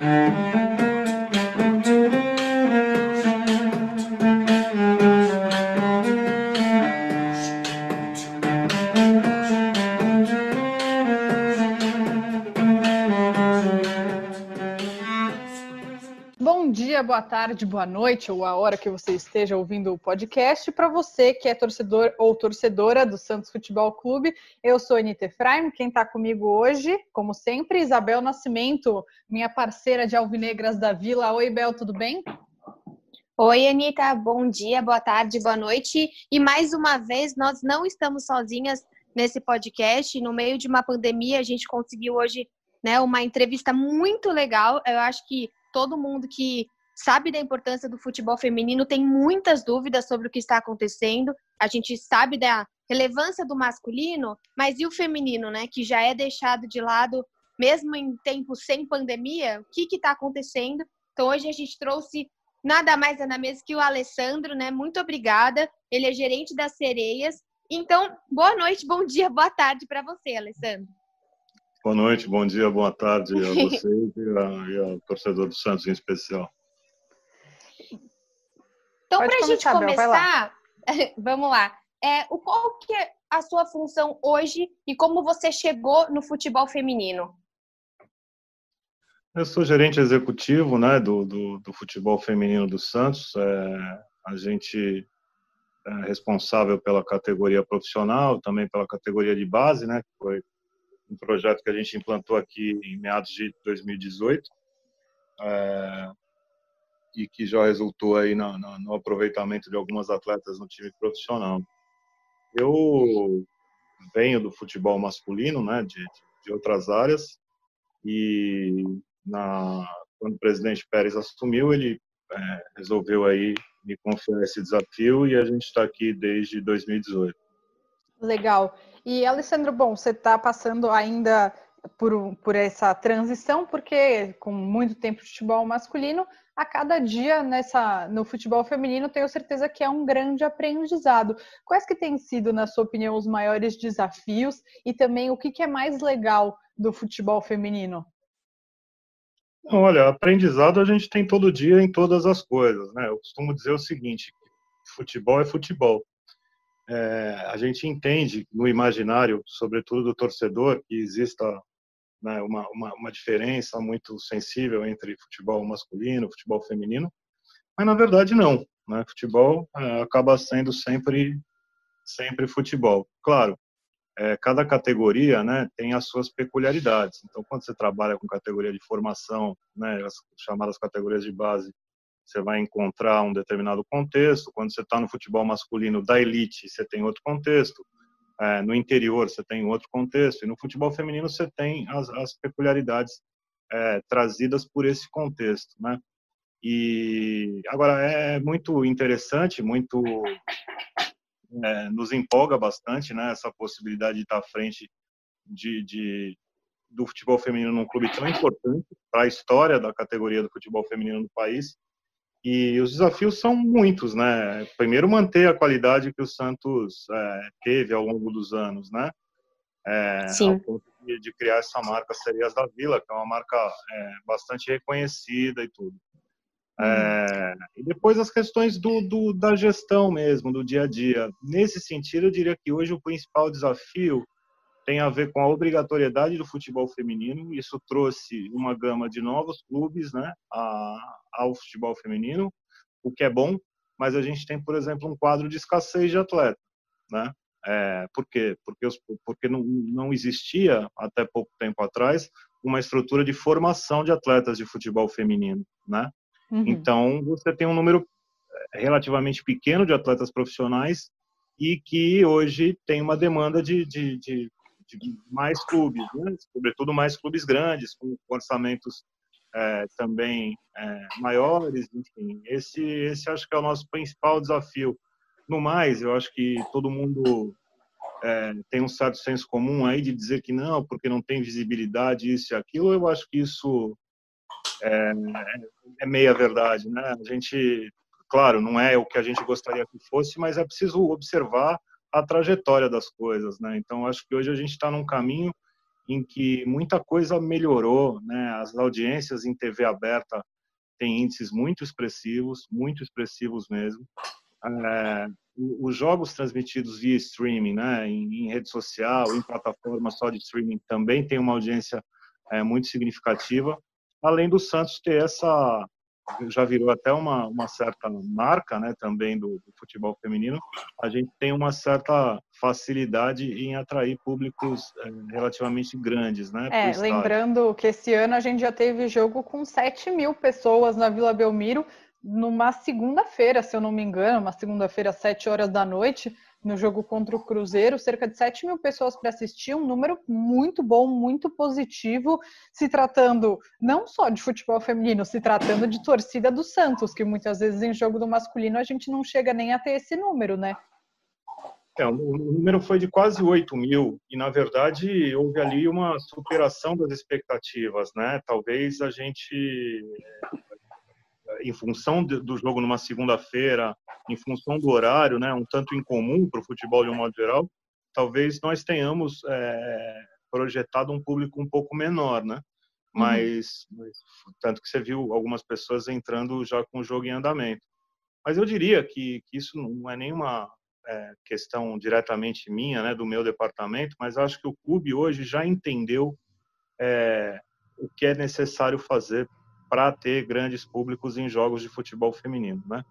Bom dia, boa tarde, boa noite, ou a hora que você esteja ouvindo o podcast. Para você que é torcedor ou torcedora do Santos Futebol Clube, eu sou Anita Efraim. Quem está comigo hoje, como sempre, Isabel Nascimento, minha parceira de Alvinegras da Vila. Oi, Bel, tudo bem? Oi, Anita, bom dia, boa tarde, boa noite. E mais uma vez, nós não estamos sozinhas nesse podcast. No meio de uma pandemia, a gente conseguiu hoje, uma entrevista muito legal. Eu acho que todo mundo que sabe da importância do futebol feminino tem muitas dúvidas sobre o que está acontecendo. A gente sabe da relevância do masculino, mas e o feminino, né? Que já é deixado de lado, mesmo em tempos sem pandemia. O que está acontecendo? Então, hoje a gente trouxe nada mais nada menos que o Alessandro, né? Muito obrigada. Ele é gerente das Sereias. Então, boa noite, bom dia, boa tarde para você, Alessandro. Boa noite, bom dia, boa tarde a vocês e ao torcedor do Santos em especial. Então, para a gente começar, vamos lá. Qual que é a sua função hoje e como você chegou no futebol feminino? Eu sou gerente executivo, né, do futebol feminino do Santos. A gente é responsável pela categoria profissional, também pela categoria de base, né, que foi um projeto que a gente implantou aqui em meados de 2018 e que já resultou aí no aproveitamento de algumas atletas no time profissional. Eu venho do futebol masculino, né, de outras áreas, e quando o presidente Pérez assumiu, ele resolveu aí me confiar esse desafio e a gente está aqui desde 2018. Legal. E, Alessandro, bom, você está passando ainda por essa transição, porque com muito tempo de futebol masculino, a cada dia no futebol feminino, tenho certeza que é um grande aprendizado. Quais que têm sido, na sua opinião, os maiores desafios e também o que é mais legal do futebol feminino? Olha, aprendizado a gente tem todo dia em todas as coisas, né? Eu costumo dizer o seguinte: futebol é futebol. A gente entende no imaginário, sobretudo do torcedor, que exista, né, uma diferença muito sensível entre futebol masculino e futebol feminino, mas na verdade não, né? Futebol acaba sendo sempre futebol. Claro, cada categoria, né, tem as suas peculiaridades. Então, quando você trabalha com categoria de formação, né, as chamadas categorias de base, você vai encontrar um determinado contexto. Quando você está no futebol masculino da elite, você tem outro contexto. No interior, você tem outro contexto. E no futebol feminino, você tem as peculiaridades trazidas por esse contexto, né? E agora é muito interessante, nos empolga bastante, né, essa possibilidade de estar à frente do futebol feminino num clube tão importante para a história da categoria do futebol feminino no país. E os desafios são muitos, né? Primeiro, manter a qualidade que o Santos teve ao longo dos anos, né? Ao ponto de criar essa marca Sereias da Vila, que é uma marca bastante reconhecida e tudo. E depois as questões da gestão mesmo, do dia a dia. Nesse sentido, eu diria que hoje o principal desafio tem a ver com a obrigatoriedade do futebol feminino. Isso trouxe uma gama de novos clubes, né, ao futebol feminino, o que é bom, mas a gente tem, por exemplo, um quadro de escassez de atleta, né? Por quê? Porque não existia, até pouco tempo atrás, uma estrutura de formação de atletas de futebol feminino, né? Uhum. Então, você tem um número relativamente pequeno de atletas profissionais e que hoje tem uma demanda de mais clubes, né? Sobretudo mais clubes grandes, com orçamentos também maiores. Enfim, esse acho que é o nosso principal desafio. No mais, eu acho que todo mundo tem um certo senso comum aí de dizer que não, porque não tem visibilidade, isso e aquilo. Eu acho que isso é meia verdade, né? A gente, claro, não é o que a gente gostaria que fosse, mas é preciso observar a trajetória das coisas, né? Então, acho que hoje a gente está num caminho em que muita coisa melhorou, né? As audiências em TV aberta têm índices muito expressivos mesmo. Os jogos transmitidos via streaming, né? Em rede social, em plataforma só de streaming, também tem uma audiência muito significativa, além do Santos ter essa, já virou até uma certa marca, né, também do futebol feminino. A gente tem uma certa facilidade em atrair públicos relativamente grandes, né, para o estádio. Lembrando que esse ano a gente já teve jogo com 7.000 pessoas na Vila Belmiro, numa segunda-feira, se eu não me engano, uma segunda-feira às 7 horas da noite, no jogo contra o Cruzeiro, cerca de 7.000 pessoas para assistir, um número muito bom, muito positivo, se tratando não só de futebol feminino, se tratando de torcida do Santos, que muitas vezes em jogo do masculino a gente não chega nem a ter esse número, né? O número foi de quase 8.000 e, na verdade, houve ali uma superação das expectativas, né? Talvez a gente, em função do jogo numa segunda-feira, em função do horário, né, um tanto incomum para o futebol de um modo geral, talvez nós tenhamos projetado um público um pouco menor, né? Mas tanto que você viu algumas pessoas entrando já com o jogo em andamento. Mas eu diria que isso não é nenhuma questão diretamente minha, né, do meu departamento, mas acho que o clube hoje já entendeu o que é necessário fazer para ter grandes públicos em jogos de futebol feminino, né?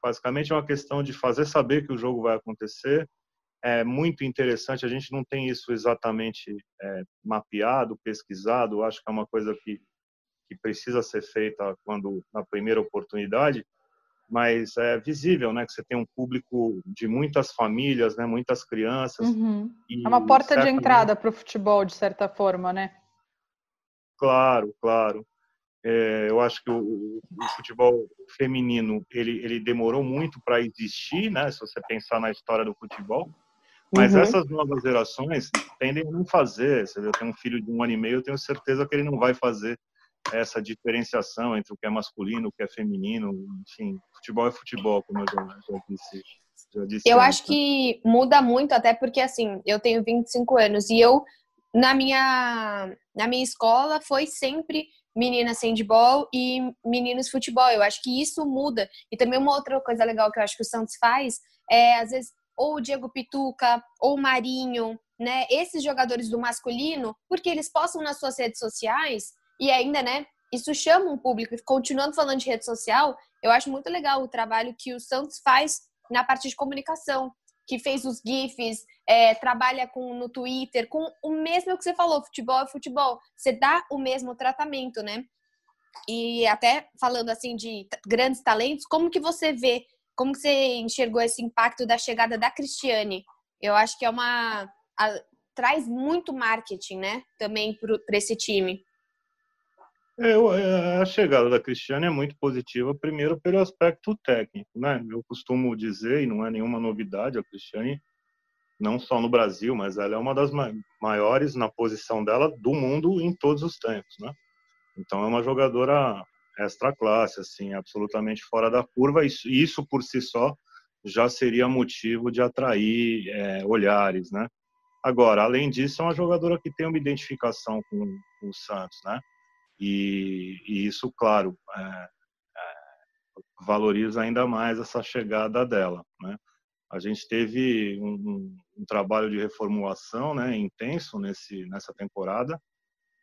Basicamente é uma questão de fazer saber que o jogo vai acontecer. É muito interessante, a gente não tem isso exatamente mapeado, pesquisado, acho que é uma coisa que precisa ser feita na primeira oportunidade, mas é visível, né, que você tem um público de muitas famílias, né, muitas crianças. É uma porta de entrada para o futebol, de certa forma, né? Claro. Eu acho que o futebol feminino ele demorou muito para existir, né? Se você pensar na história do futebol, mas essas novas gerações tendem a não fazer. Eu tenho um filho de 1 ano e meio, eu tenho certeza que ele não vai fazer essa diferenciação entre o que é masculino, o que é feminino. Enfim, futebol é futebol, como eu já disse eu antes, acho que muda muito, até porque, assim, eu tenho 25 anos e eu, na minha escola, foi sempre meninas handball e meninos futebol. Eu acho que isso muda. E também uma outra coisa legal que eu acho que o Santos faz é, às vezes, ou o Diego Pituca, ou o Marinho, né? Esses jogadores do masculino, porque eles postam nas suas redes sociais e ainda, né? Isso chama um público. E continuando falando de rede social, eu acho muito legal o trabalho que o Santos faz na parte de comunicação, que fez os GIFs, trabalha no Twitter, com o mesmo que você falou, futebol é futebol. Você dá o mesmo tratamento, né? E até falando assim de grandes talentos, como que você vê, como que você enxergou esse impacto da chegada da Cristiane? Eu acho que traz muito marketing, né? Também para esse time. A chegada da Cristiane é muito positiva, primeiro pelo aspecto técnico, né? Eu costumo dizer, e não é nenhuma novidade, a Cristiane, não só no Brasil, mas ela é uma das maiores na posição dela do mundo em todos os tempos, né? Então é uma jogadora extra classe, assim, absolutamente fora da curva, e isso por si só já seria motivo de atrair olhares, né? Agora, além disso, é uma jogadora que tem uma identificação com o Santos, né? E isso, claro, valoriza ainda mais essa chegada dela, né? A gente teve um trabalho de reformulação, né, intenso nessa temporada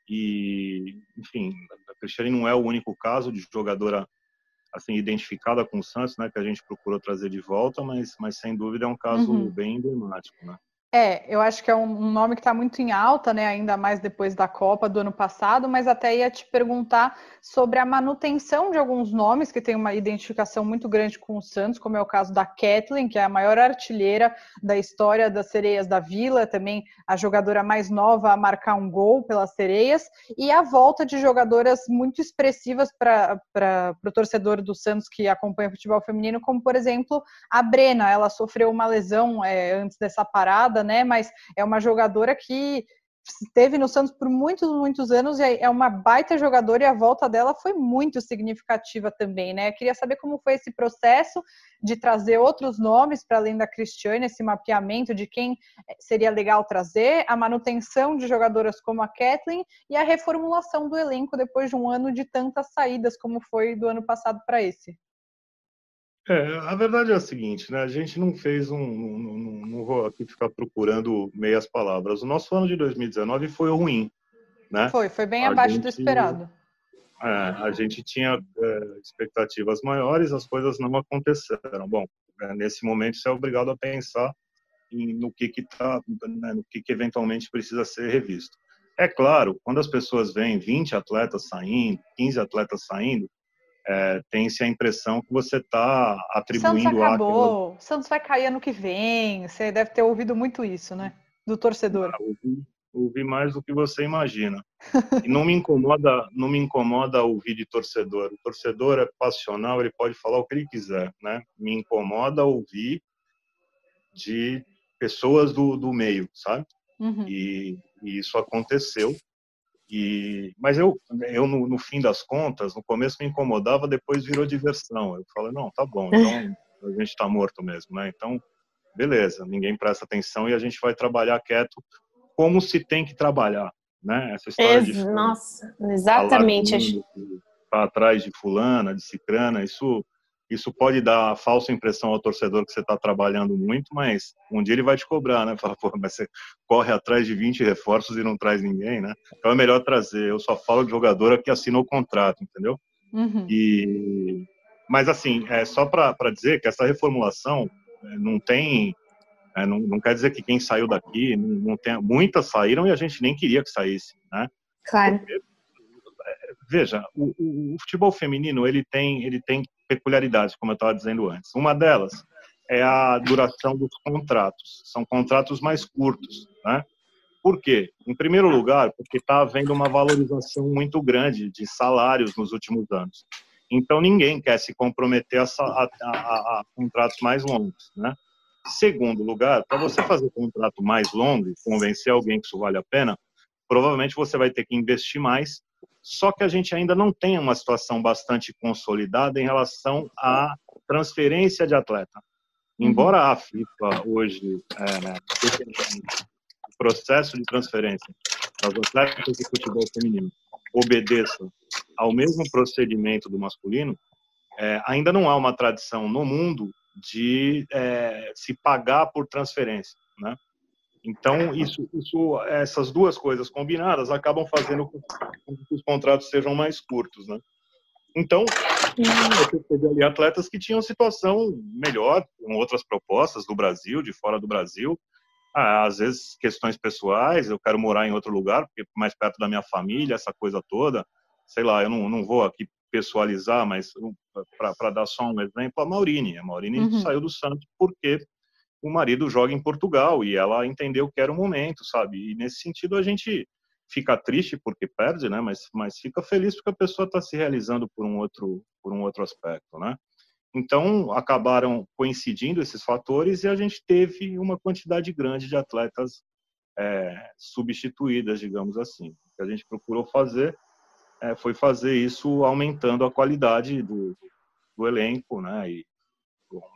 e, enfim, a Cristiane não é o único caso de jogadora assim identificada com o Santos, né, que a gente procurou trazer de volta, mas sem dúvida é um caso bem emblemático, né? Eu acho que é um nome que está muito em alta, né? Ainda mais depois da Copa do ano passado, mas até ia te perguntar sobre a manutenção de alguns nomes que têm uma identificação muito grande com o Santos, como é o caso da Kathleen, que é a maior artilheira da história das Sereias da Vila, também a jogadora mais nova a marcar um gol pelas Sereias, e a volta de jogadoras muito expressivas para o torcedor do Santos que acompanha o futebol feminino, como, por exemplo, a Brena. Ela sofreu uma lesão antes dessa parada, né? Mas é uma jogadora que esteve no Santos por muitos, muitos anos, e é uma baita jogadora, e a volta dela foi muito significativa também, né? Eu queria saber como foi esse processo de trazer outros nomes para além da Cristiane, esse mapeamento de quem seria legal trazer, a manutenção de jogadoras como a Kathleen e a reformulação do elenco depois de um ano de tantas saídas como foi do ano passado para esse. A verdade é a seguinte, né? A gente não fez não vou aqui ficar procurando meias palavras. O nosso ano de 2019 foi ruim, né? Foi bem abaixo do esperado. A gente tinha expectativas maiores, as coisas não aconteceram. Bom, nesse momento você é obrigado a pensar no que né, no que eventualmente precisa ser revisto. É claro, quando as pessoas veem 20 atletas saindo, 15 atletas saindo, tem-se a impressão que você está atribuindo... Santos acabou, Santos vai cair ano que vem, você deve ter ouvido muito isso, né? Do torcedor. Ouvi mais do que você imagina. E não me incomoda ouvir de torcedor. O torcedor é passional, ele pode falar o que ele quiser, né? Me incomoda ouvir de pessoas do meio, sabe? Uhum. E isso aconteceu. Mas eu no fim das contas, no começo me incomodava, depois virou diversão. Eu falei, não, tá bom, então a gente está morto mesmo, né? Então, beleza, ninguém presta atenção e a gente vai trabalhar quieto como se tem que trabalhar, né? Essa história de nossa, exatamente. Tá atrás de fulana, de cicrana, isso pode dar a falsa impressão ao torcedor que você está trabalhando muito, mas um dia ele vai te cobrar, né? Fala, pô, mas você corre atrás de 20 reforços e não traz ninguém, né? Então é melhor trazer. Eu só falo de jogadora que assinou o contrato, entendeu? Uhum. Mas assim, só para dizer que essa reformulação não tem... não quer dizer que quem saiu daqui, não tem, muitas saíram e a gente nem queria que saísse, né? Claro. Porque, veja, o futebol feminino ele tem peculiaridades, como eu estava dizendo antes. Uma delas é a duração dos contratos. São contratos mais curtos, né? Por quê? Em primeiro lugar, porque está havendo uma valorização muito grande de salários nos últimos anos. Então, ninguém quer se comprometer a contratos mais longos, né? Segundo lugar, para você fazer um contrato mais longo e convencer alguém que isso vale a pena, provavelmente você vai ter que investir mais, só que a gente ainda não tem uma situação bastante consolidada em relação à transferência de atleta. Embora a FIFA hoje, o processo de transferência das atletas de futebol feminino obedeça ao mesmo procedimento do masculino, ainda não há uma tradição no mundo de se pagar por transferência, né? Então, essas duas coisas combinadas acabam fazendo com que os contratos sejam mais curtos, né? Então, eu percebi ali atletas que tinham situação melhor, com outras propostas do Brasil, de fora do Brasil. Às vezes, questões pessoais, eu quero morar em outro lugar, porque mais perto da minha família, essa coisa toda. Sei lá, eu não vou aqui pessoalizar, mas para dar só um exemplo, a Maurine. A Maurine saiu do Santos porque o marido joga em Portugal e ela entendeu que era o momento, sabe? E nesse sentido a gente fica triste porque perde, né? Mas fica feliz porque a pessoa está se realizando por um outro aspecto, né? Então acabaram coincidindo esses fatores e a gente teve uma quantidade grande de atletas substituídas, digamos assim. O que a gente procurou fazer foi fazer isso aumentando a qualidade do elenco, né? E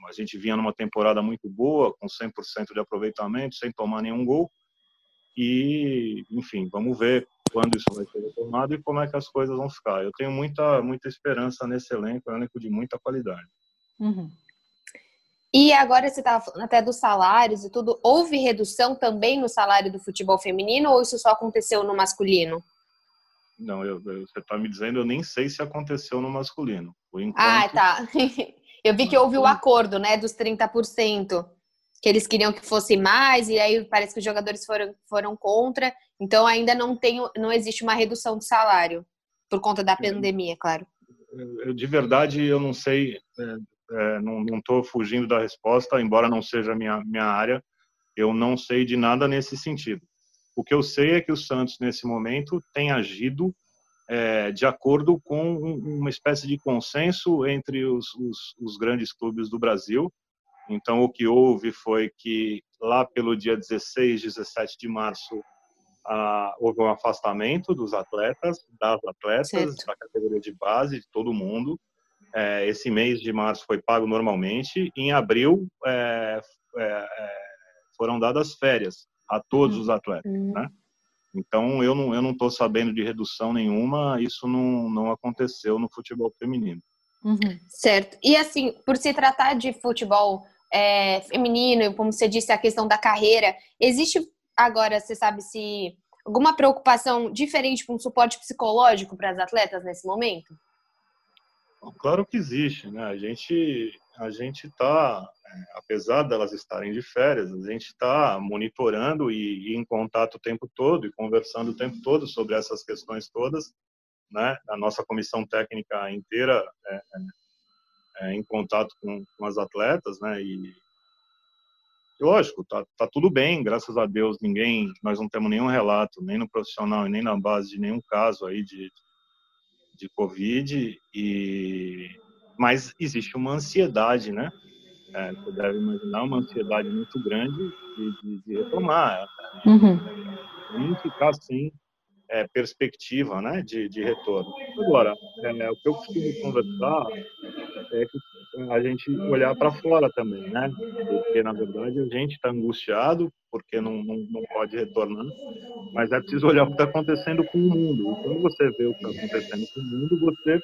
a gente vinha numa temporada muito boa, com 100% de aproveitamento, sem tomar nenhum gol. E, enfim, vamos ver quando isso vai ser retomado e como é que as coisas vão ficar. Eu tenho muita esperança nesse elenco, é um elenco de muita qualidade. Uhum. E agora você estava falando até dos salários e tudo. Houve redução também no salário do futebol feminino ou isso só aconteceu no masculino? Não, você está me dizendo, eu nem sei se aconteceu no masculino. Por enquanto, tá. Eu vi que houve o acordo, né, dos 30%, que eles queriam que fosse mais, e aí parece que os jogadores foram contra, então ainda não existe uma redução de salário, por conta da pandemia, claro. De verdade, eu não sei, não estou fugindo da resposta, embora não seja a minha área, eu não sei de nada nesse sentido. O que eu sei é que o Santos, nesse momento, tem agido de acordo com uma espécie de consenso entre os grandes clubes do Brasil. Então, o que houve foi que, lá pelo dia 16, 17 de março, houve um afastamento dos atletas, Certo. da categoria de base, de todo mundo. Esse mês de março foi pago normalmente. Em abril, foram dadas férias a todos os atletas, né? Então, eu não estou sabendo de redução nenhuma, isso não aconteceu no futebol feminino. Certo. E assim, por se tratar de futebol feminino, como você disse, a questão da carreira, existe agora, você sabe se alguma preocupação diferente com um suporte psicológico para as atletas nesse momento? Claro que existe, né? A gente está, apesar delas estarem de férias, a gente está monitorando e em contato o tempo todo e conversando o tempo todo sobre essas questões todas, né? A nossa comissão técnica inteira em contato com as atletas, né? E lógico, tá tudo bem, graças a Deus, nós não temos nenhum relato, nem no profissional e nem na base de nenhum caso aí de Covid, mas existe uma ansiedade, né? Você deve imaginar uma ansiedade muito grande de retomar, nem ficar sem perspectiva, né, de retorno. Agora, o que eu costumo conversar é que a gente olhar para fora também, né? Porque, na verdade, a gente está angustiado porque não pode retornar, mas é preciso olhar o que está acontecendo com o mundo. E quando você vê o que está acontecendo com o mundo, você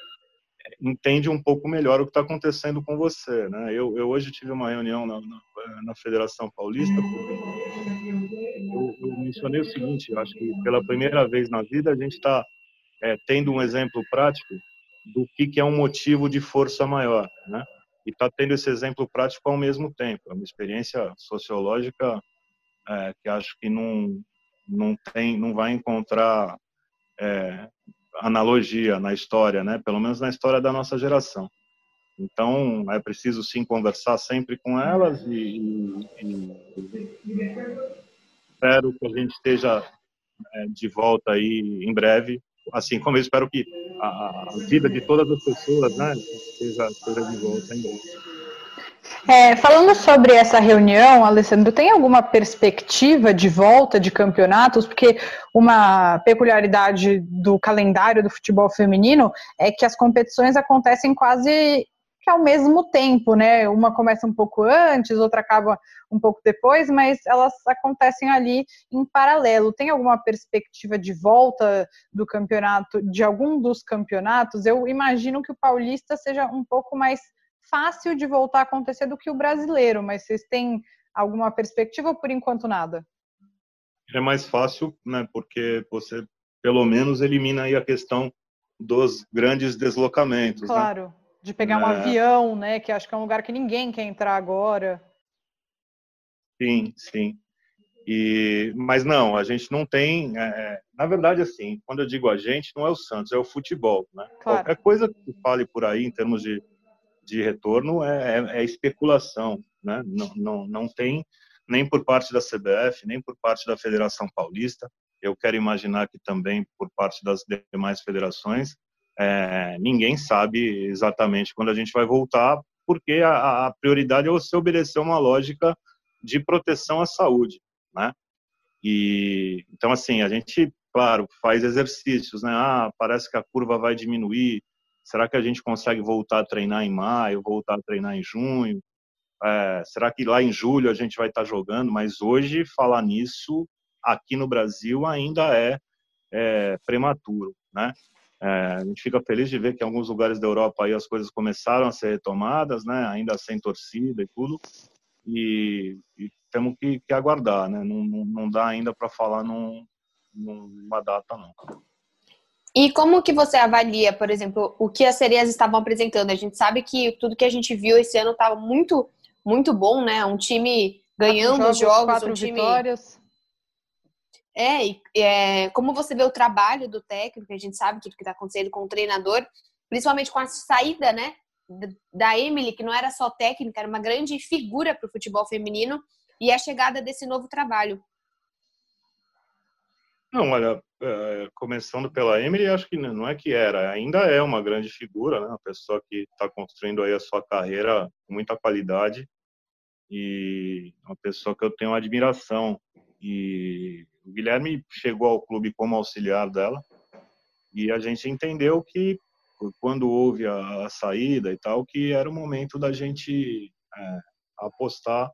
entende um pouco melhor o que está acontecendo com você, né? Eu hoje tive uma reunião na Federação Paulista, porque eu mencionei o seguinte: eu acho que pela primeira vez na vida a gente está tendo um exemplo prático do que é um motivo de força maior, né? E está tendo esse exemplo prático ao mesmo tempo. É uma experiência sociológica que acho que não vai encontrar analogia na história, né? Pelo menos na história da nossa geração. Então, é preciso sim conversar sempre com elas e espero que a gente esteja de volta aí em breve, assim como eu espero que a vida de todas as pessoas, né, esteja de volta em breve. Falando sobre essa reunião, Alessandro, tem alguma perspectiva de volta de campeonatos? Porque uma peculiaridade do calendário do futebol feminino é que as competições acontecem quase que ao mesmo tempo, né? Uma começa um pouco antes, outra acaba um pouco depois, mas elas acontecem ali em paralelo. Tem alguma perspectiva de volta do campeonato, de algum dos campeonatos? Eu imagino que o paulista seja um pouco mais fácil de voltar a acontecer do que o brasileiro, mas vocês têm alguma perspectiva ou por enquanto nada? É mais fácil, né, porque você pelo menos elimina aí a questão dos grandes deslocamentos, claro, né? De pegar um avião, né, que acho que é um lugar que ninguém quer entrar agora. Sim, sim. Mas não, a gente não tem. Na verdade, assim, quando eu digo a gente, não é o Santos, é o futebol, né? Claro. Qualquer coisa que fale por aí em termos de retorno é especulação, né? Não tem nem por parte da CBF, nem por parte da Federação Paulista. Eu quero imaginar que também por parte das demais federações, ninguém sabe exatamente quando a gente vai voltar, porque a prioridade é você obedecer uma lógica de proteção à saúde, né? Então, assim, a gente, claro, faz exercícios, né? Parece que a curva vai diminuir. Será que a gente consegue voltar a treinar em maio, voltar a treinar em junho? Será que lá em julho a gente vai estar jogando? Mas hoje, falar nisso, aqui no Brasil, ainda é prematuro, né? A gente fica feliz de ver que em alguns lugares da Europa aí as coisas começaram a ser retomadas, né? Ainda sem torcida e tudo. E temos que aguardar, né? Não dá ainda para falar numa data, não. E como que você avalia, por exemplo, o que as sereias estavam apresentando? A gente sabe que tudo que a gente viu esse ano estava muito, muito bom, né? Um time ganhando os jogos, 4 um time... vitórias. Como você vê o trabalho do técnico, a gente sabe tudo que está acontecendo com o treinador, principalmente com a saída, né, da Emily, que não era só técnica, era uma grande figura para o futebol feminino, e a chegada desse novo trabalho. Não, olha, começando pela Emily, acho que não é que era, ainda é uma grande figura, né? Uma pessoa que está construindo aí a sua carreira com muita qualidade e uma pessoa que eu tenho admiração. O Guilherme chegou ao clube como auxiliar dela e a gente entendeu que quando houve a saída e tal, que era o momento da gente apostar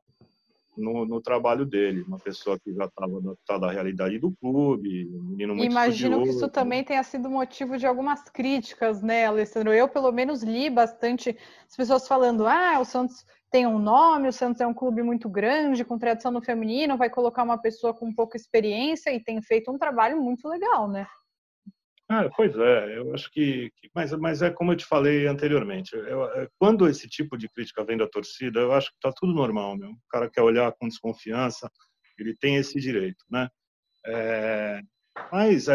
no trabalho dele. Uma pessoa que já estava adaptada à realidade do clube, um menino muito Imagino que isso estudioso. também tenha sido motivo de algumas críticas, né, Alessandro? Eu, pelo menos, li bastante as pessoas falando: o Santos tem um nome, o Santos é um clube muito grande, com tradição no feminino, vai colocar uma pessoa com pouca experiência e tem feito um trabalho muito legal, né? Pois é, eu acho mas é como eu te falei anteriormente, quando esse tipo de crítica vem da torcida, eu acho que está tudo normal, meu. O cara quer olhar com desconfiança, ele tem esse direito, né? Mas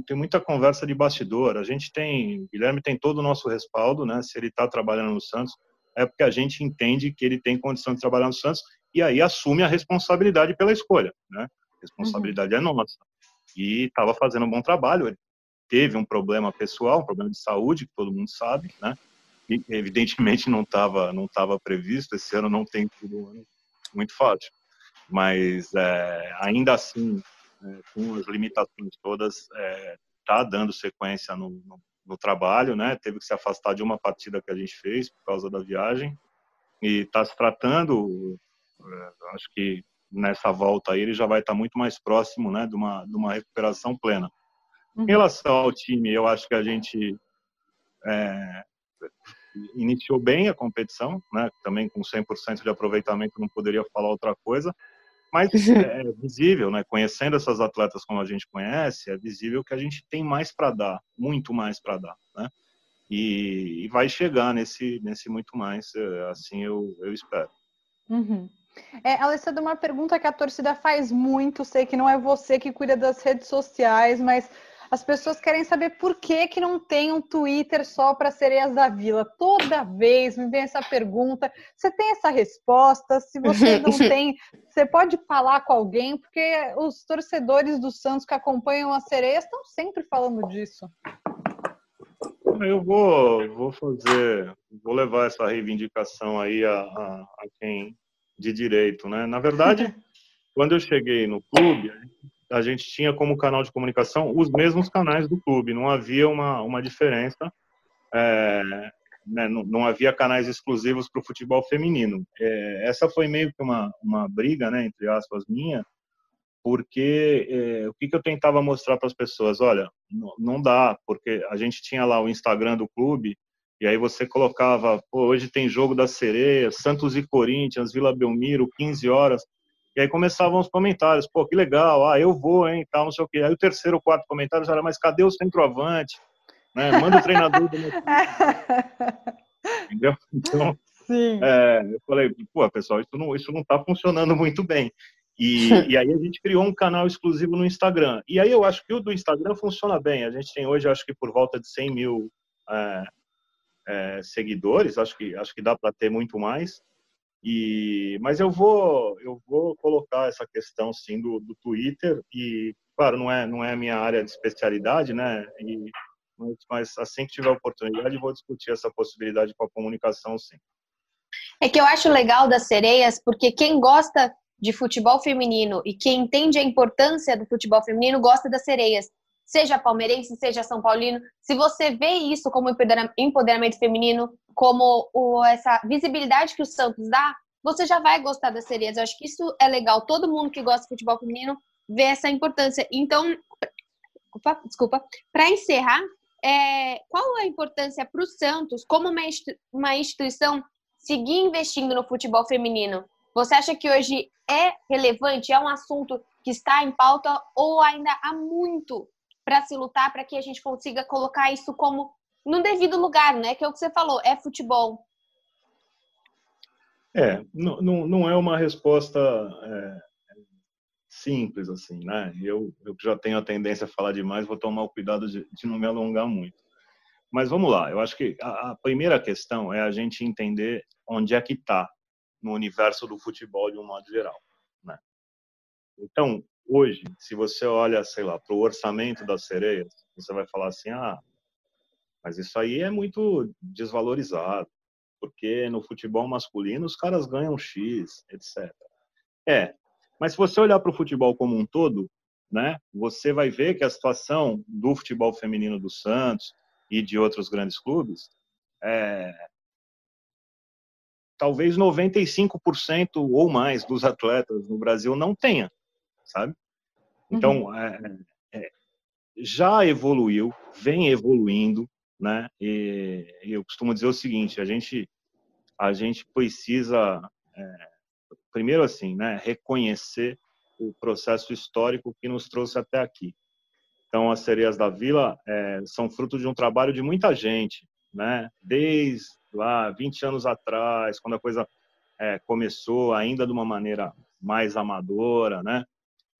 tem muita conversa de bastidor. O Guilherme tem todo o nosso respaldo, né? Se ele está trabalhando no Santos, é porque a gente entende que ele tem condição de trabalhar no Santos e aí assume a responsabilidade pela escolha, né? A responsabilidade é nossa. E estava fazendo um bom trabalho. Ele teve um problema pessoal, um problema de saúde, que todo mundo sabe, né? E evidentemente não estava previsto. Esse ano não tem sido um ano muito fácil, mas ainda assim, com as limitações todas, está dando sequência no trabalho, né? Teve que se afastar de uma partida que a gente fez por causa da viagem e está se tratando. Acho que nessa volta aí ele já vai estar muito mais próximo, né, de uma recuperação plena. Em relação ao time, eu acho que a gente iniciou bem a competição, né? Também com 100% de aproveitamento, não poderia falar outra coisa, mas é visível, né? Conhecendo essas atletas como a gente conhece, é visível que a gente tem mais para dar, muito mais para dar, né? E vai chegar nesse muito mais, assim eu espero. Alessandro, uma pergunta que a torcida faz muito, sei que não é você que cuida das redes sociais, mas as pessoas querem saber por que não tem um Twitter só para Sereias da Vila. Toda vez me vem essa pergunta. Você tem essa resposta? Se você não tem, você pode falar com alguém, porque os torcedores do Santos que acompanham as Sereias estão sempre falando disso. Eu vou levar essa reivindicação aí a quem de direito, né? Na verdade, quando eu cheguei no clube, a gente tinha como canal de comunicação os mesmos canais do clube, não havia uma diferença, né? Não havia canais exclusivos para o futebol feminino. Essa foi meio que uma briga, né, entre aspas, minha, porque o que eu tentava mostrar para as pessoas? Olha, não dá, porque a gente tinha lá o Instagram do clube, e aí você colocava, hoje tem jogo da Sereia, Santos e Corinthians, Vila Belmiro, 15 horas, e aí começavam os comentários, que legal, eu vou, hein, tal, não sei o quê. Aí o terceiro, quarto comentário já era, mas cadê o centroavante? Né? Manda o treinador do meu time. Entendeu? Então, Sim. Eu falei, pessoal, isso não está funcionando muito bem. E aí a gente criou um canal exclusivo no Instagram. E aí eu acho que o do Instagram funciona bem. A gente tem hoje, acho que por volta de 100 mil seguidores. Acho que dá para ter muito mais. Mas eu vou colocar essa questão, sim, do Twitter. E, claro, não é a minha área de especialidade, né? Mas assim que tiver oportunidade, vou discutir essa possibilidade com a comunicação, sim. É que eu acho legal das Sereias, porque quem gosta de futebol feminino e quem entende a importância do futebol feminino gosta das Sereias. Seja palmeirense, seja São Paulino. Se você vê isso como empoderamento feminino, como essa visibilidade que o Santos dá, você já vai gostar das Sereias. Eu acho que isso é legal. Todo mundo que gosta de futebol feminino vê essa importância. Então, desculpa, para encerrar, qual a importância para o Santos, como uma instituição, seguir investindo no futebol feminino? Você acha que hoje é relevante, é um assunto que está em pauta ou ainda há muito para se lutar para que a gente consiga colocar isso como no devido lugar, né? Que é o que você falou, é futebol. Não é uma resposta simples, assim, né? Eu já tenho a tendência a falar demais, vou tomar o cuidado de não me alongar muito. Mas vamos lá, eu acho que a primeira questão é a gente entender onde é que está no universo do futebol de um modo geral, né? Então, hoje, se você olha, sei lá, para o orçamento das Sereias, você vai falar assim, mas isso aí é muito desvalorizado, porque no futebol masculino os caras ganham X, etc. Mas se você olhar para o futebol como um todo, né, você vai ver que a situação do futebol feminino do Santos e de outros grandes clubes, talvez 95% ou mais dos atletas no Brasil não tenha, sabe? Então, já evoluiu, vem evoluindo, né? E eu costumo dizer o seguinte: a gente precisa, primeiro assim, né, reconhecer o processo histórico que nos trouxe até aqui. Então, as Sereias da Vila são fruto de um trabalho de muita gente, né? Desde lá 20 anos atrás, quando a coisa começou ainda de uma maneira mais amadora, né?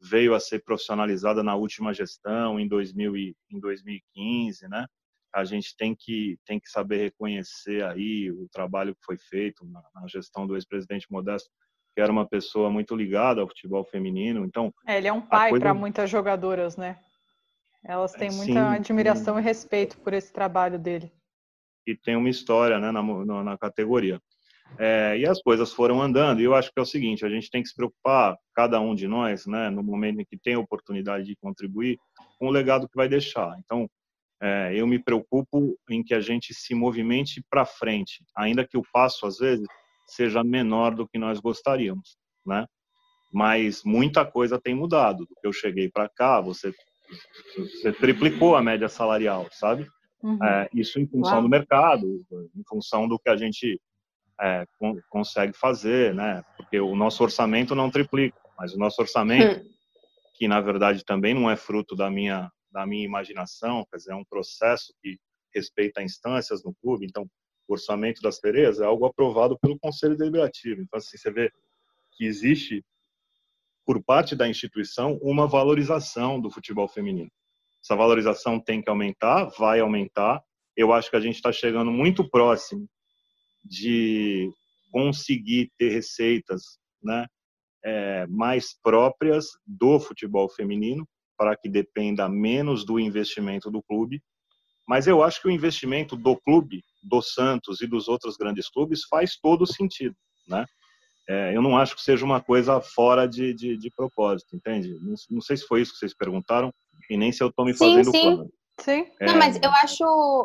Veio a ser profissionalizada na última gestão, em 2015, né? A gente tem que saber reconhecer aí o trabalho que foi feito na gestão do ex-presidente Modesto, que era uma pessoa muito ligada ao futebol feminino. Então, ele é um pai para muitas jogadoras, né? Elas têm muita admiração e respeito por esse trabalho dele. E tem uma história, né, na categoria. E as coisas foram andando, e eu acho que é o seguinte: a gente tem que se preocupar, cada um de nós, né, no momento em que tem a oportunidade de contribuir, com o legado que vai deixar. Então, eu me preocupo em que a gente se movimente para frente, ainda que o passo, às vezes, seja menor do que nós gostaríamos, né? Mas muita coisa tem mudado. Do que eu cheguei para cá, você triplicou a média salarial, sabe? Uhum. Isso em função do mercado, em função do que a gente consegue fazer, né? Porque o nosso orçamento não triplica, mas o nosso orçamento, que na verdade também não é fruto da minha imaginação, quer dizer, é um processo que respeita instâncias no clube. Então, o orçamento das Sereias é algo aprovado pelo Conselho Deliberativo. Então, assim, você vê que existe, por parte da instituição, uma valorização do futebol feminino. Essa valorização tem que aumentar, vai aumentar. Eu acho que a gente está chegando muito próximo de conseguir ter receitas, né, mais próprias do futebol feminino, para que dependa menos do investimento do clube. Mas eu acho que o investimento do clube, do Santos e dos outros grandes clubes faz todo sentido, né? Eu não acho que seja uma coisa fora de propósito, entende? Não sei se foi isso que vocês perguntaram e nem se eu estou me fazendo claro. Sim. Não, mas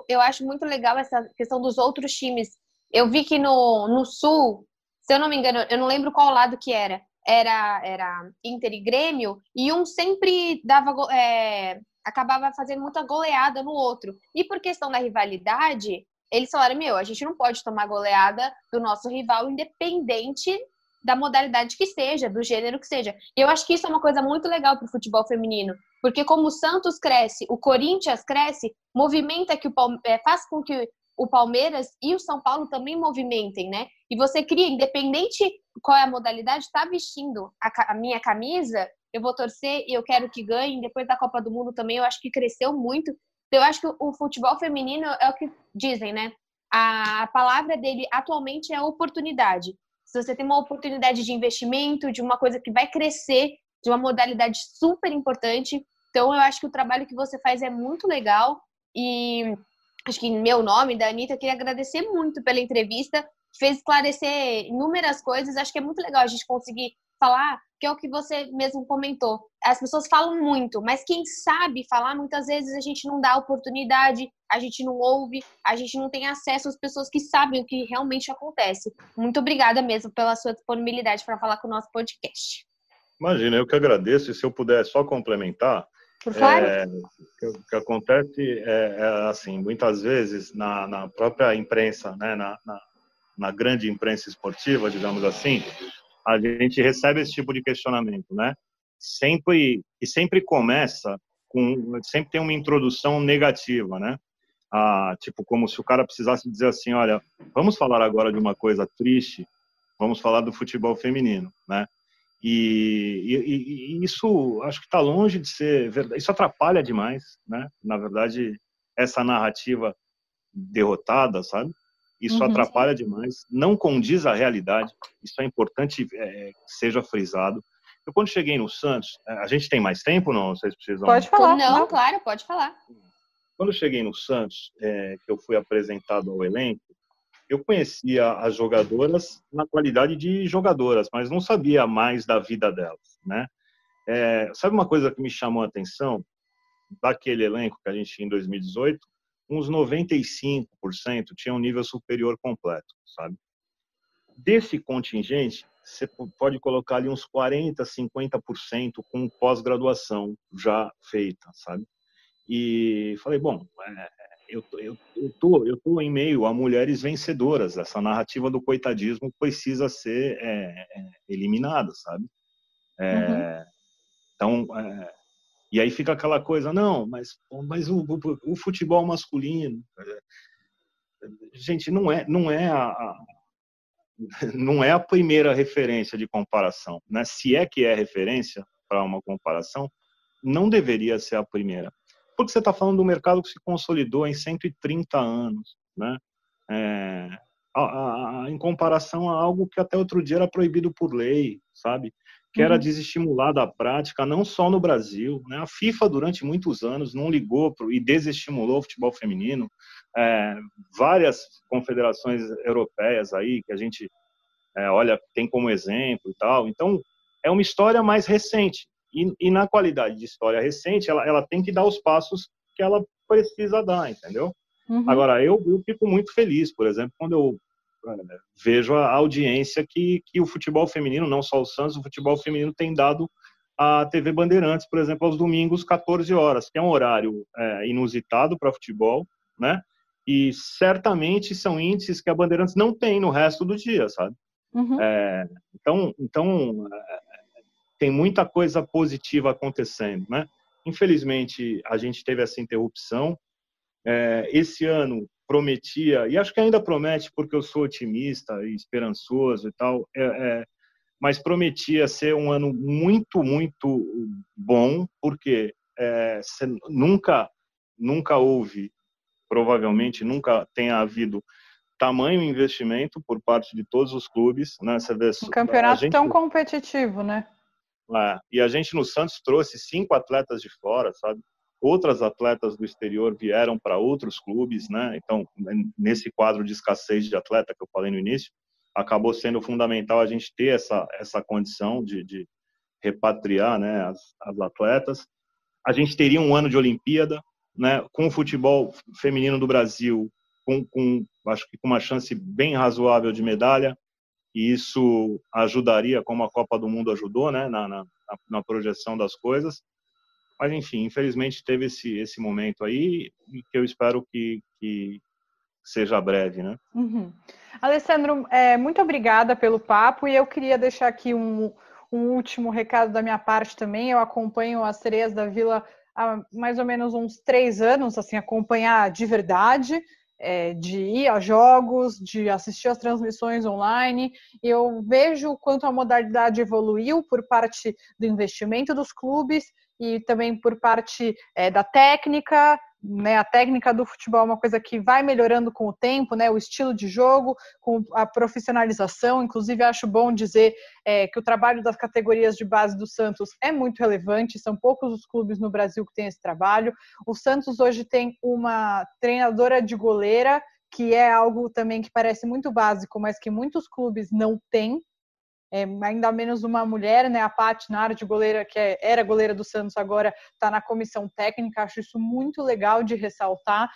eu acho muito legal essa questão dos outros times. Eu vi que no Sul, se eu não me engano, eu não lembro qual lado que era Inter e Grêmio, e um sempre acabava fazendo muita goleada no outro. E por questão da rivalidade, eles falaram: a gente não pode tomar goleada do nosso rival, independente da modalidade que seja, do gênero que seja. E eu acho que isso é uma coisa muito legal para o futebol feminino, porque como o Santos cresce, o Corinthians cresce, faz com que o Palmeiras e o São Paulo também movimentem, né? E você cria, independente qual é a modalidade, está vestindo a minha camisa, eu vou torcer e eu quero que ganhe. Depois da Copa do Mundo também, eu acho que cresceu muito. Então, eu acho que o futebol feminino é o que dizem, né? A palavra dele atualmente é oportunidade. Se você tem uma oportunidade de investimento, de uma coisa que vai crescer, de uma modalidade super importante, então eu acho que o trabalho que você faz é muito legal. E acho que em meu nome, da Anitta, eu queria agradecer muito pela entrevista, que fez esclarecer inúmeras coisas. Acho que é muito legal a gente conseguir falar, que é o que você mesmo comentou. As pessoas falam muito, mas quem sabe falar, muitas vezes a gente não dá oportunidade, a gente não ouve, a gente não tem acesso às pessoas que sabem o que realmente acontece. Muito obrigada mesmo pela sua disponibilidade para falar com o nosso podcast. Imagina, eu que agradeço. E se eu puder só complementar, Claro. O que acontece assim, muitas vezes na própria imprensa, né, na grande imprensa esportiva, digamos assim, a gente recebe esse tipo de questionamento, né? Sempre começa sempre tem uma introdução negativa, né? Tipo, como se o cara precisasse dizer assim: olha, vamos falar agora de uma coisa triste, vamos falar do futebol feminino, né? E isso acho que está longe de ser verdade. Isso atrapalha demais, né? Na verdade, essa narrativa derrotada, sabe? Isso atrapalha demais, não condiz à realidade. Isso é importante que seja frisado. Eu, quando cheguei no Santos, a gente tem mais tempo, não? Vocês precisam... Pode falar. Não, claro, pode falar. Quando eu cheguei no Santos, que eu fui apresentado ao elenco, eu conhecia as jogadoras na qualidade de jogadoras, mas não sabia mais da vida delas, né? Sabe uma coisa que me chamou a atenção? Daquele elenco que a gente tinha em 2018, uns 95% tinham um nível superior completo, sabe? Desse contingente, você pode colocar ali uns 40%, 50% com pós-graduação já feita, sabe? E falei, bom, eu tô em meio a mulheres vencedoras. Essa narrativa do coitadismo precisa ser eliminada, sabe? Então, e aí fica aquela coisa, não, mas o futebol masculino, gente, não é a primeira referência de comparação, né? Se é que é referência para uma comparação, não deveria ser a primeira. Porque você está falando do mercado que se consolidou em 130 anos, né? Em comparação a algo que até outro dia era proibido por lei, sabe? Que era desestimulada a prática, não só no Brasil, né? A FIFA, durante muitos anos, não ligou e desestimulou o futebol feminino. Várias confederações europeias aí, que a gente olha, tem como exemplo e tal. Então, é uma história mais recente. E na qualidade de história recente, ela tem que dar os passos que ela precisa dar, entendeu? Agora, eu fico muito feliz, por exemplo, quando eu vejo a audiência que o futebol feminino, não só o Santos, o futebol feminino tem dado à TV Bandeirantes, por exemplo, aos domingos, 14 horas, que é um horário inusitado para futebol, né? E certamente são índices que a Bandeirantes não tem no resto do dia, sabe? Então, tem muita coisa positiva acontecendo, né? Infelizmente, a gente teve essa interrupção. Esse ano prometia, e acho que ainda promete, porque eu sou otimista e esperançoso e tal, mas prometia ser um ano muito, muito bom, porque nunca houve, provavelmente nunca tenha havido tamanho investimento por parte de todos os clubes, né? Você vê, um campeonato tão competitivo, né? E a gente no Santos trouxe 5 atletas de fora, sabe? Outras atletas do exterior vieram para outros clubes, né? Então, nesse quadro de escassez de atleta que eu falei no início, acabou sendo fundamental a gente ter essa condição de repatriar, né, as atletas. A gente teria um ano de Olimpíada, né, com o futebol feminino do Brasil, acho que com uma chance bem razoável de medalha, e isso ajudaria, como a Copa do Mundo ajudou, né, na projeção das coisas. Mas, enfim, infelizmente teve esse momento aí, e que eu espero que seja breve, né? Alessandro, muito obrigada pelo papo, e eu queria deixar aqui um último recado da minha parte também. Eu acompanho as Sereias da Vila há mais ou menos uns 3 anos, assim, acompanhar de verdade, de ir a jogos, de assistir as transmissões online. Eu vejo o quanto a modalidade evoluiu por parte do investimento dos clubes e também por parte da técnica, né? A técnica do futebol é uma coisa que vai melhorando com o tempo, né? O estilo de jogo, com a profissionalização. Inclusive, acho bom dizer que o trabalho das categorias de base do Santos é muito relevante, são poucos os clubes no Brasil que têm esse trabalho. O Santos hoje tem uma treinadora de goleira, que é algo também que parece muito básico, mas que muitos clubes não têm. Ainda menos uma mulher, né? A Paty Nardi, goleira, que era goleira do Santos, agora está na comissão técnica. Acho isso muito legal de ressaltar.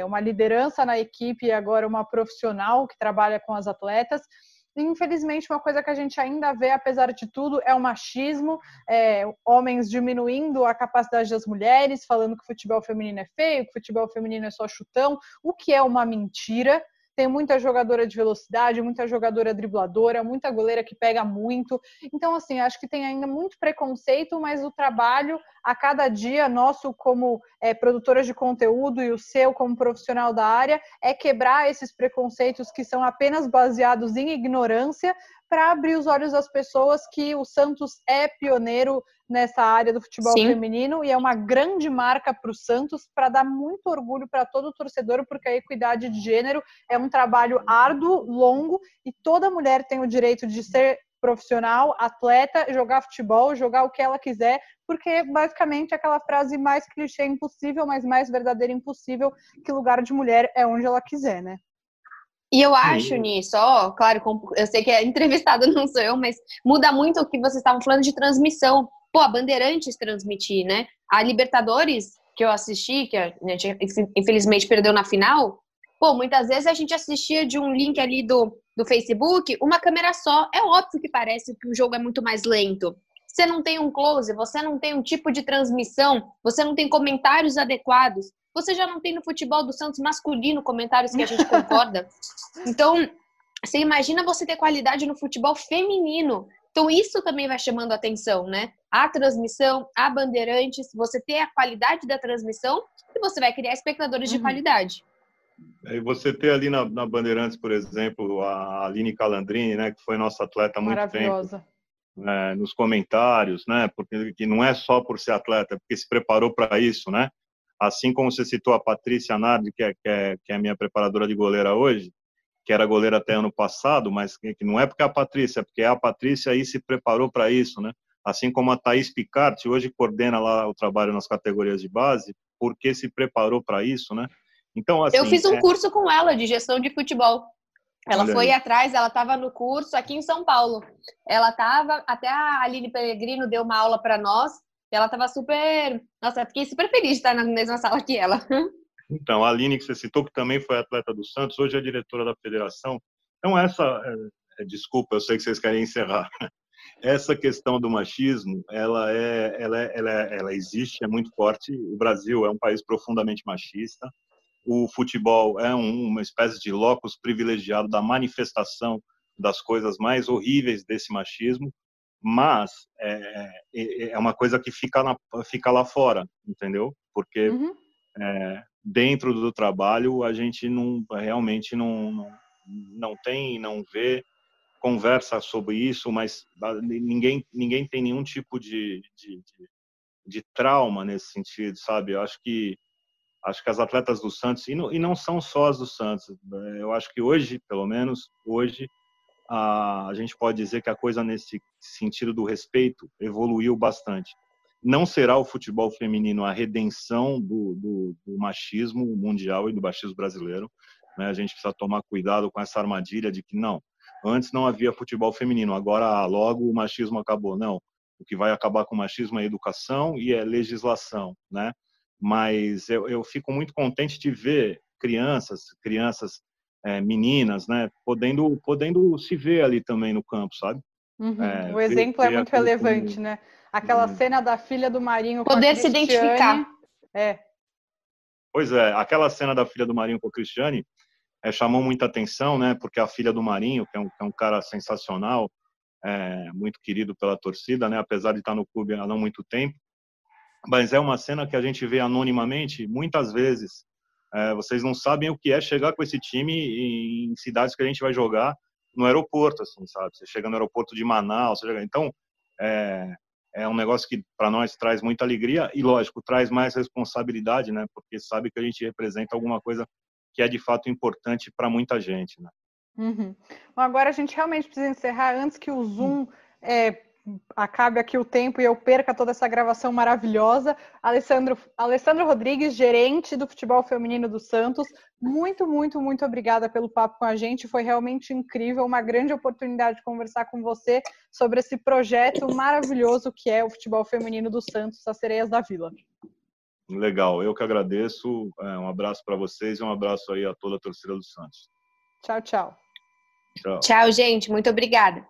Uma liderança na equipe e agora uma profissional que trabalha com as atletas. E, infelizmente, uma coisa que a gente ainda vê, apesar de tudo, é o machismo, homens diminuindo a capacidade das mulheres, falando que o futebol feminino é feio, que o futebol feminino é só chutão, o que é uma mentira. Tem muita jogadora de velocidade, muita jogadora dribladora, muita goleira que pega muito. Então, assim, acho que tem ainda muito preconceito, mas o trabalho a cada dia nosso como produtoras de conteúdo e o seu como profissional da área é quebrar esses preconceitos que são apenas baseados em ignorância, para abrir os olhos das pessoas que o Santos é pioneiro nessa área do futebol feminino e é uma grande marca para o Santos, para dar muito orgulho para todo o torcedor, porque a equidade de gênero é um trabalho árduo, longo, e toda mulher tem o direito de ser profissional, atleta, jogar futebol, jogar o que ela quiser, porque basicamente aquela frase mais clichê impossível, mas mais verdadeira impossível, que lugar de mulher é onde ela quiser, né? E eu acho nisso, claro, eu sei que a entrevistada não sou eu, mas muda muito o que vocês estavam falando de transmissão. a Bandeirantes transmitir, né? A Libertadores, que eu assisti, que a gente infelizmente perdeu na final, muitas vezes a gente assistia de um link ali do Facebook, uma câmera só. É óbvio que parece que o jogo é muito mais lento. Você não tem um close, você não tem um tipo de transmissão, você não tem comentários adequados, você já não tem no futebol do Santos masculino comentários que a gente concorda. Então, você imagina você ter qualidade no futebol feminino. Então, isso também vai chamando a atenção, né? A transmissão, a Bandeirantes, você ter a qualidade da transmissão e você vai criar espectadores de qualidade. E você ter ali na Bandeirantes, por exemplo, a Aline Calandrini, né, que foi nossa atleta há muito tempo, nos comentários, né, porque que não é só por ser atleta, é porque se preparou para isso, né? Assim como você citou a Patrícia Nardi, que é a minha preparadora de goleira hoje, que era goleira até ano passado, mas que não é porque é a Patrícia, é porque a Patrícia aí se preparou para isso, né? Assim como a Thaís Picard, hoje coordena lá o trabalho nas categorias de base, porque se preparou para isso, né? Então, assim, eu fiz um curso com ela de gestão de futebol. Ela foi aí atrás, ela estava no curso aqui em São Paulo. Ela estava, até a Aline Pellegrino deu uma aula para nós, e ela estava super... Nossa, eu fiquei super feliz de estar na mesma sala que ela. Então, a Aline, que você citou, que também foi atleta do Santos, hoje é diretora da federação. Então, desculpa, eu sei que vocês querem encerrar. Essa questão do machismo, ela existe, é muito forte. O Brasil é um país profundamente machista. O futebol é uma espécie de locus privilegiado da manifestação das coisas mais horríveis desse machismo, mas é uma coisa que fica lá fora, entendeu? Porque dentro do trabalho a gente realmente não vê, conversa sobre isso, mas ninguém tem nenhum tipo de trauma nesse sentido, sabe? Eu acho que as atletas do Santos, e não são só as do Santos, eu acho que hoje, pelo menos hoje, a gente pode dizer que a coisa nesse sentido do respeito evoluiu bastante. Não será o futebol feminino a redenção do machismo mundial e do machismo brasileiro, né? A gente precisa tomar cuidado com essa armadilha de que antes não havia futebol feminino, agora logo o machismo acabou. Não, o que vai acabar com o machismo é educação e é legislação, né? Mas eu fico muito contente de ver crianças, meninas, né, podendo se ver ali também no campo, sabe? O exemplo é muito relevante, né? Aquela cena da filha do Marinho com poder a Cristiane, se identificar. Pois é, aquela cena da filha do Marinho com a Cristiane chamou muita atenção, né? Porque a filha do Marinho, que é um cara sensacional, muito querido pela torcida, né? Apesar de estar no clube há não muito tempo, mas é uma cena que a gente vê anonimamente muitas vezes. Vocês não sabem o que é chegar com esse time em cidades que a gente vai jogar no aeroporto, assim, sabe? Você chega no aeroporto de Manaus, então é um negócio que para nós traz muita alegria e, lógico, traz mais responsabilidade, né? Porque sabe que a gente representa alguma coisa que é de fato importante para muita gente, né? Bom, agora a gente realmente precisa encerrar antes que o Zoom acabe aqui o tempo e eu perca toda essa gravação maravilhosa. Alessandro Rodrigues, gerente do futebol feminino do Santos, muito, muito, muito obrigada pelo papo com a gente. Foi realmente incrível, uma grande oportunidade de conversar com você sobre esse projeto maravilhoso que é o futebol feminino do Santos, as Sereias da Vila. Legal, eu que agradeço. Um abraço para vocês e um abraço aí a toda a torcida do Santos. Tchau, tchau. Tchau. Tchau, gente. Muito obrigada.